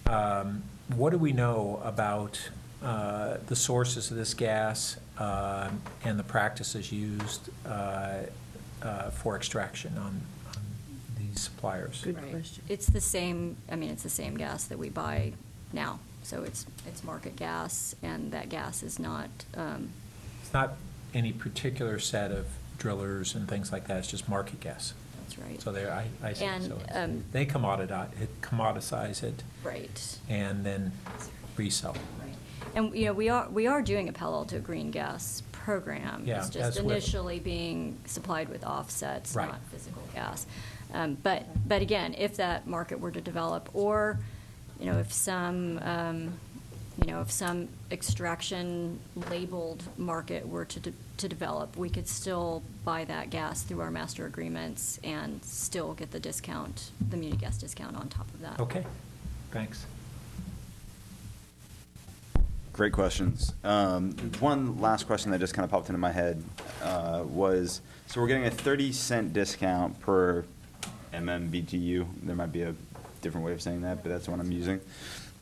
What do we know about the sources of this gas and the practices used for extraction on these suppliers? Good Right. question. It's the same, it's the same gas that we buy now. So it's market gas, and that gas is not, It's not any particular set of drillers and things like that, it's just market gas. that's right. So there, I see. And, So they commoditize it Right. and then resell. Right. And, we are doing a Palo Alto Green Gas program. Yeah, It's just that's what- initially being supplied with offsets, Right. not physical gas. But again, if that market were to develop, or, if some, if some extraction labeled market were to develop, we could still buy that gas through our master agreements and still get the discount, the muni gas discount on top of that. Okay, thanks. Great questions. One last question that just kind of popped into my head was, so we're getting a 30-cent discount per MMBTU. There might be a different way of saying that, but that's the one I'm using.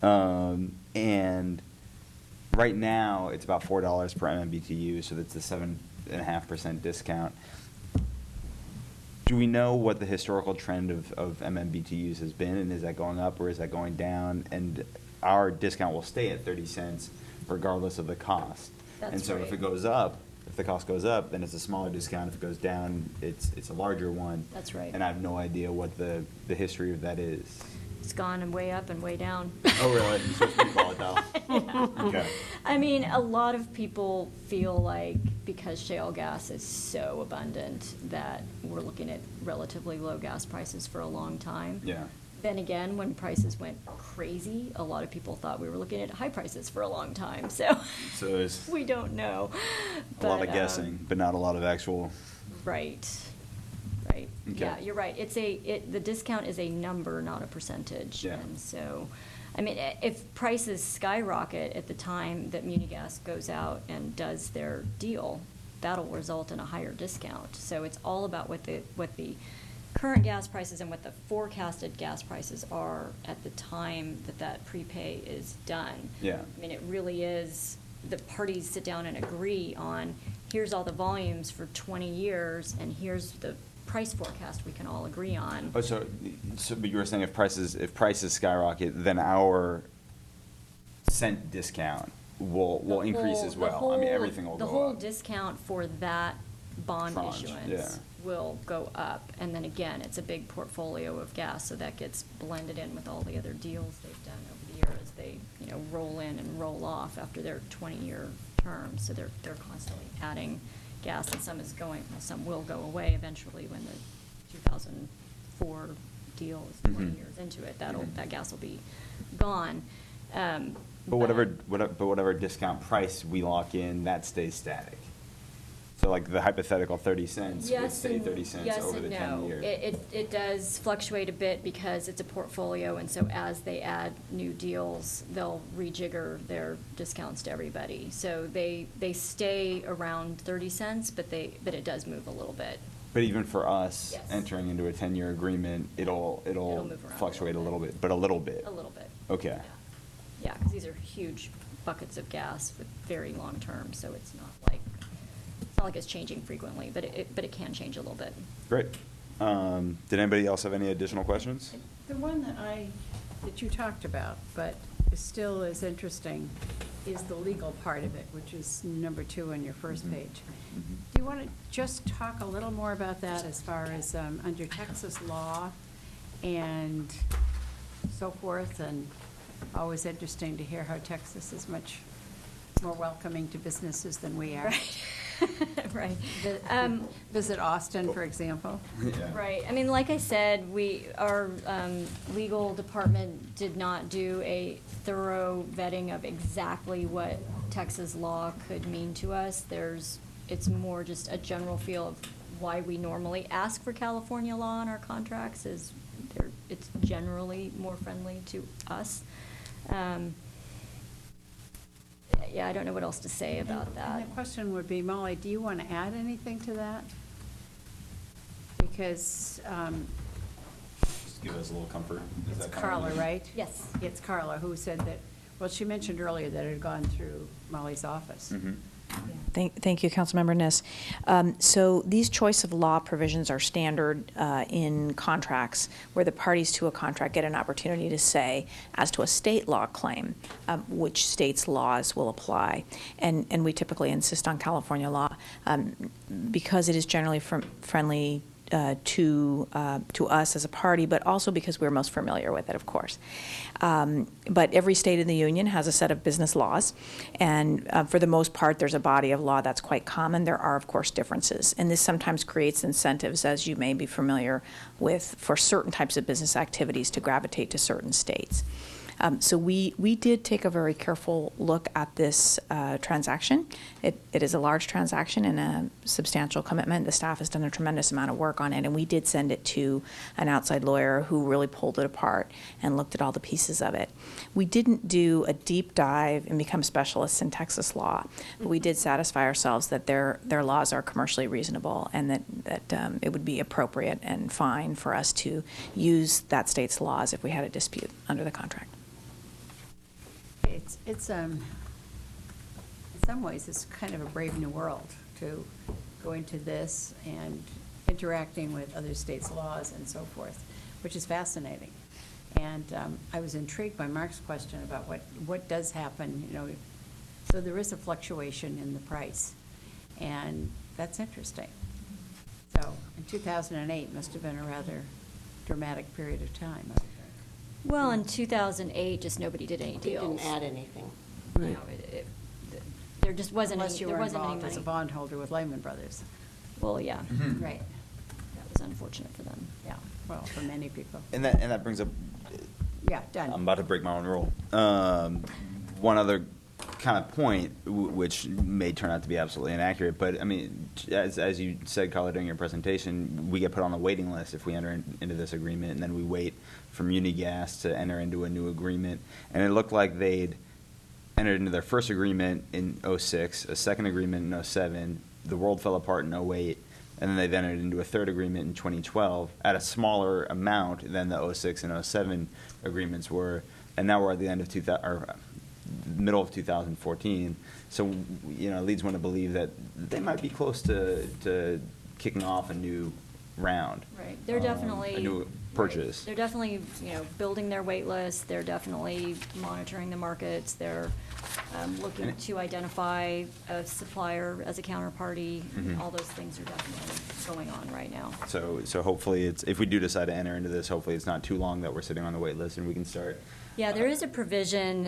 And right now, it's about $4 per MMBTU, so that's a 7.5% discount. Do we know what the historical trend of MMBTUs has been, and is that going up or is that going down? And our discount will stay at 30 cents regardless of the cost. That's And so if right. it goes up, if the cost goes up, then it's a smaller discount. If it goes down, it's a larger one. That's right. And I have no idea what the history of that is. It's gone and way up and way down. Oh, really? So it's pretty volatile. Yeah. Okay. A lot of people feel like because shale gas is so abundant that we're looking at relatively low gas prices for a long time. Yeah. Then again, when prices went crazy, a lot of people thought we were looking at high prices for a long time, so So there's we don't know. a lot But, of guessing, but not a lot of actual. Right. Okay. Yeah, you're right. The discount is a number, not a percentage. Yeah. And so, if prices skyrocket at the time that Munigas goes out and does their deal, that'll result in a higher discount. So it's all about what the current gas prices and what the forecasted gas prices are at the time that prepay is done. Yeah. It really is, the parties sit down and agree on, here's all the volumes for 20 years, and here's the price forecast we can all agree on. Oh, so but you were saying if prices skyrocket, then our cent discount will increase as well. Everything will go up. The whole discount for that bond Tranche, issuance yeah. will go up. And then again, it's a big portfolio of gas, so that gets blended in with all the other deals they've done over the years as they, roll in and roll off after their 20-year term. So they're constantly adding gas, and some will go away eventually when the 2004 deal is 20 Mhm. years into it. Mhm. That gas will be gone. But whatever discount price we lock in, that stays static. So like the hypothetical 30 cents would Yes stay and- 30 cents yes over and the 10 no. years. It does fluctuate a bit because it's a portfolio, and so as they add new deals, they'll rejigger their discounts to everybody. So they stay around 30 cents, but it does move a little bit. But even for us, Yes. entering into a 10-year agreement, it'll move around fluctuate a little bit, but a little bit. A little bit. Okay. Yeah, because these are huge buckets of gas with very long term, so it's not like it's changing frequently, but it can change a little bit. Great. Did anybody else have any additional questions? The one that you talked about, but still is interesting, is the legal part of it, which is number 2 on your first Mhm. page. Do you want to just talk a little more about that as far as under Texas law and so forth? And always interesting to hear how Texas is much more welcoming to businesses than we are. Right. Visit Austin, for example. Yeah. Right. I mean, like I said, our legal department did not do a thorough vetting of exactly what Texas law could mean to us. It's more just a general feel of why we normally ask for California law in our contracts it's generally more friendly to us. Yeah, I don't know what else to say about that. And the question would be, Molly, do you want to add anything to that? Because Just give us a little comfort. Is it's that Carla, comforting? right? Yes. It's Carla who said that, well, she mentioned earlier that it had gone through Molly's office. Mhm. Thank you, Councilmember Niss. So these choice of law provisions are standard in contracts where the parties to a contract get an opportunity to say, as to a state law claim, which state's laws will apply. And we typically insist on California law because it is generally friendly to us as a party, but also because we're most familiar with it, of course. But every state in the union has a set of business laws, and for the most part, there's a body of law that's quite common. There are, of course, differences, and this sometimes creates incentives, as you may be familiar with, for certain types of business activities to gravitate to certain states. So we did take a very careful look at this transaction. It is a large transaction and a substantial commitment. The staff has done a tremendous amount of work on it, and we did send it to an outside lawyer who really pulled it apart and looked at all the pieces of it. We didn't do a deep dive and become specialists in Texas law, but we did satisfy ourselves that their laws are commercially reasonable and that it would be appropriate and fine for us to use that state's laws if we had a dispute under the contract. It's in some ways, it's kind of a brave new world to go into this and interacting with other states' laws and so forth, which is fascinating. And I was intrigued by Mark's question about what does happen, so there is a fluctuation in the price, and that's interesting. So in 2008 must have been a rather dramatic period of time. Well, in 2008, just nobody did any They deals. didn't add anything. You know, there just wasn't Unless any, you there were wasn't any involved as a money. bondholder with Lehman Brothers. Well, yeah, Right, that was unfortunate for them. yeah, well, for many people. And that brings up, Yeah, done. I'm about to break my own rule. One other kind of point, which may turn out to be absolutely inaccurate, but I mean, as you said, Carla, during your presentation, we get put on the waiting list if we enter into this agreement, and then we wait for Munigas to enter into a new agreement. And it looked like they'd entered into their first agreement in '06, a second agreement in '07, the world fell apart in '08, and then they entered into a third agreement in 2012 at a smaller amount than the '06 and '07 agreements were, and now we're at the end of middle of 2014. So, it leads one to believe that they might be close to kicking off a new round. Right, they're definitely. A new purchase. Right. They're definitely, building their wait list, they're definitely monitoring the markets, they're looking And- to identify a supplier as a counterparty. Mhm. All those things are definitely going on right now. So hopefully if we do decide to enter into this, hopefully it's not too long that we're sitting on the wait list and we can start. Yeah, there is a provision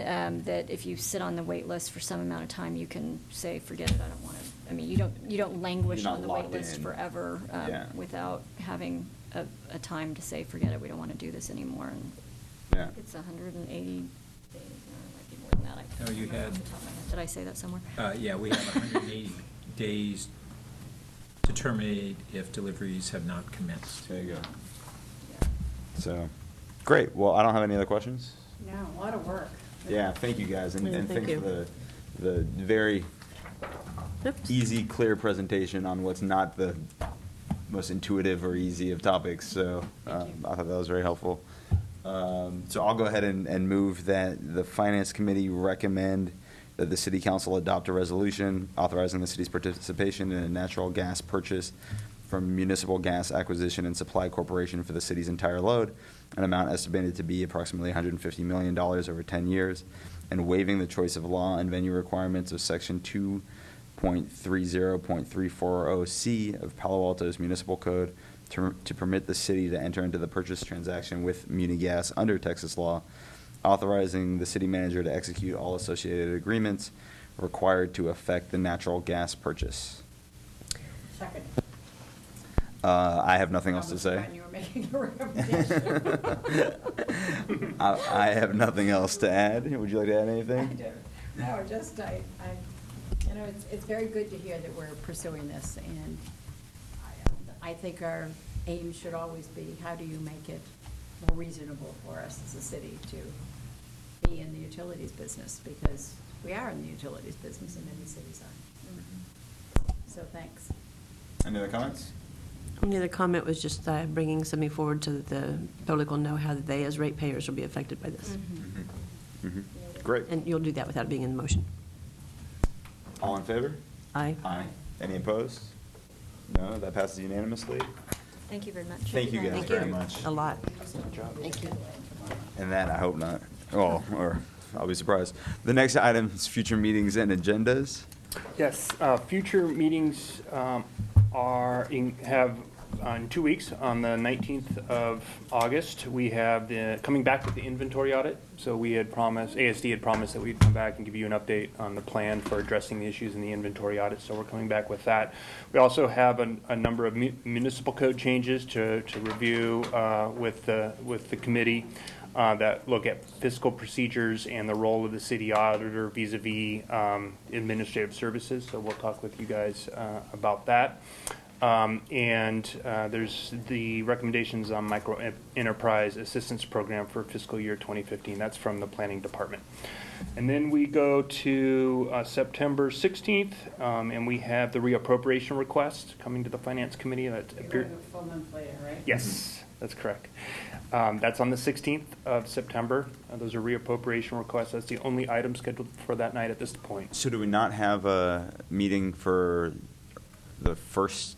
that if you sit on the wait list for some amount of time, you can say, forget it, I don't want to. I mean, you don't languish You're not on the wait locked list in. forever Yeah. without having a time to say, forget it, we don't want to do this anymore. And Yeah. it's 180 days, no, it might be more than that. I No, you can't remember had- off the top of my head. Did I say that somewhere? Yeah, we have 180 days to terminate if deliveries have not commenced. There you go. Yeah. So, great. Well, I don't have any other questions. No, a lot of work. Yeah, thank you guys, and Yeah, and thank thanks for you. the very Oops. easy, clear presentation on what's not the most intuitive or easy of topics, so I thought that was very helpful. So I'll go ahead and move that the Finance Committee recommend that the City Council adopt a resolution authorizing the city's participation in a natural gas purchase from Municipal Gas Acquisition and Supply Corporation for the city's entire load, an amount estimated to be approximately $150 million over 10 years, and waiving the choice of law and venue requirements of Section 2.30.340C of Palo Alto's Municipal Code to permit the city to enter into the purchase transaction with Munigas under Texas law, authorizing the city manager to execute all associated agreements required to effect the natural gas purchase. Second. I have nothing else to was say. when you were making a recommendation. I have nothing else to add. Would you like to add anything? No, just, you know, it's very good to hear that we're pursuing this, and I think our aim should always be, how do you make it more reasonable for us as a city to be in the utilities business, because we are in the utilities business and many cities are. So thanks. Any other comments? Only other comment was just bringing something forward so that the public will know how they, as ratepayers, will be affected by this. Great. And you'll do that without it being in the motion. All in favor? Aye. Aye. Any opposed? No, that passes unanimously. Thank you very much. Thank you guys Thank very you. much. A lot. Thank you. And that, I hope not. Oh, or I'll be surprised. The next item is future meetings and agendas. Yes, future meetings have in 2 weeks, on the 19th of August, we have coming back with the inventory audit. So we had promised, ASD had promised that we'd come back and give you an update on the plan for addressing the issues in the inventory audit. So we're coming back with that. We also have a number of municipal code changes to review with the committee. That look at fiscal procedures and the role of the city auditor vis-a-vis administrative services. So we'll talk with you guys about that. There's the recommendations on micro enterprise assistance program for fiscal year 2015. That's from the planning department. And then we go to September 16th, and we have the reappropriation request coming to the finance committee. That You're going a full month later, right? Yes, that's correct. That's on the 16th of September. Those are reappropriation requests. That's the only item scheduled for that night at this point. So do we not have a meeting for the first?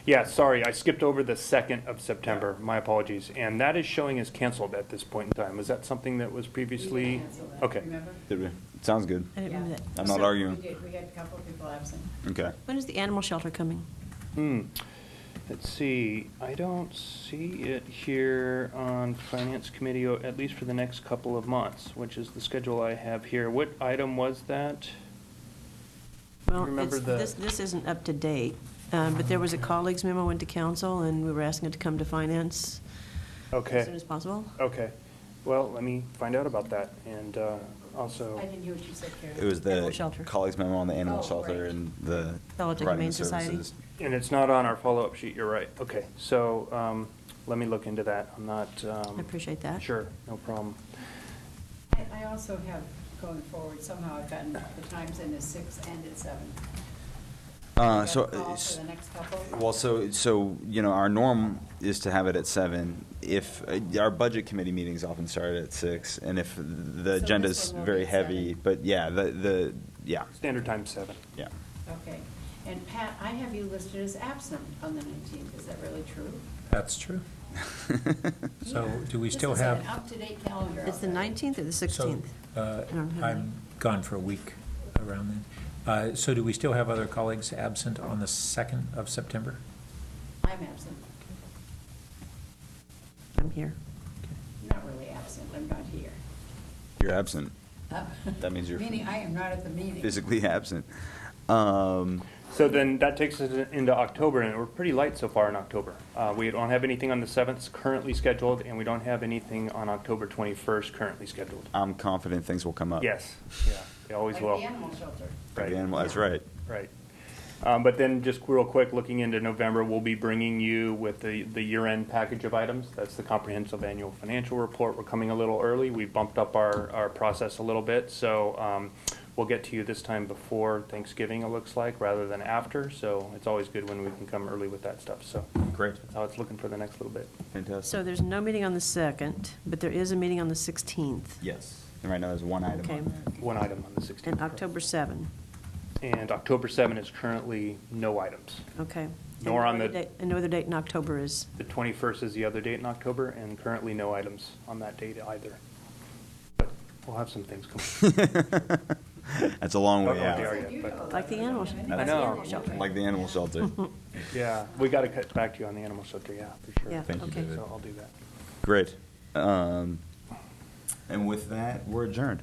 Yeah, sorry, I skipped over the 2nd of September. My apologies. And that is showing as canceled at this point in time. Was that something that was previously? We did cancel that, Okay. remember? Did we? Sounds good. I didn't remember that. I'm not So, arguing. We did, we had a couple of people absent. Okay. when is the animal shelter coming? Let's see, I don't see it here on Finance Committee, at least for the next couple of months, which is the schedule I have here. What item was that? Well, Remember this isn't up to date, but there was a colleagues memo went to council, and we were asking it to come to finance Okay. as soon as possible. Okay, well, let me find out about that, and also. I didn't hear what you said, Karen. It was Animal the shelter. colleagues memo on the animal Oh, shelter right. and the Palo Alto providing Humane the Society. services. And it's not on our follow-up sheet, you're right. Okay, so let me look into that. I'm not. I appreciate that. Sure, no problem. I also have, going forward, somehow I've gotten the times in at 6 and at 7. So, Call for the next couple? well, so, you know, our norm is to have it at 7. If, our budget committee meetings often start at 6, and if the So this agenda's one will very be at heavy, 7? but yeah, yeah, Standard time 7. yeah. Okay. And Pat, I have you listed as absent on the 19th. Is that really true? That's true. So do we still This have? is an up-to-date calendar. It's the out there. 19th or the So, 16th? don't have I'm gone for a week around then. So do we still have other colleagues absent on the 2nd of September? I'm absent. I'm here. Not really absent, I'm not here. You're absent. That means you're Meaning I am not at the meeting. physically absent. So then that takes us into October, and we're pretty light so far in October. We don't have anything on the 7th currently scheduled, and we don't have anything on October 21st currently scheduled. I'm confident things will come up. Yes, yeah, they always Like will. the animal shelter. Right. Again, well, that's right. Right. But then just real quick, looking into November, we'll be bringing you with the year-end package of items. That's the comprehensive annual financial report. We're coming a little early. We bumped up our process a little bit. So we'll get to you this time before Thanksgiving, it looks like, rather than after. So it's always good when we can come early with that stuff. So Great. that's how it's looking for the next little bit. Fantastic. So there's no meeting on the 2nd, but there is a meeting on the 16th. Yes. And right now there's one item Okay. on there. One item on the 16th. And October 7. And October 7 is currently no items. Okay. Nor on And no the- other date- and no other date in October is, The 21st is the other date in October, and currently no items on that date either. But we'll have some things come. That's a long Don't way know what they are out. yet, but- like the animal. I know. Like the animal shelter. Yeah, we got to cut back to you on the animal shelter, yeah, for sure. Yeah, Thank you, okay. David. So I'll do that. Great. And with that, we're adjourned.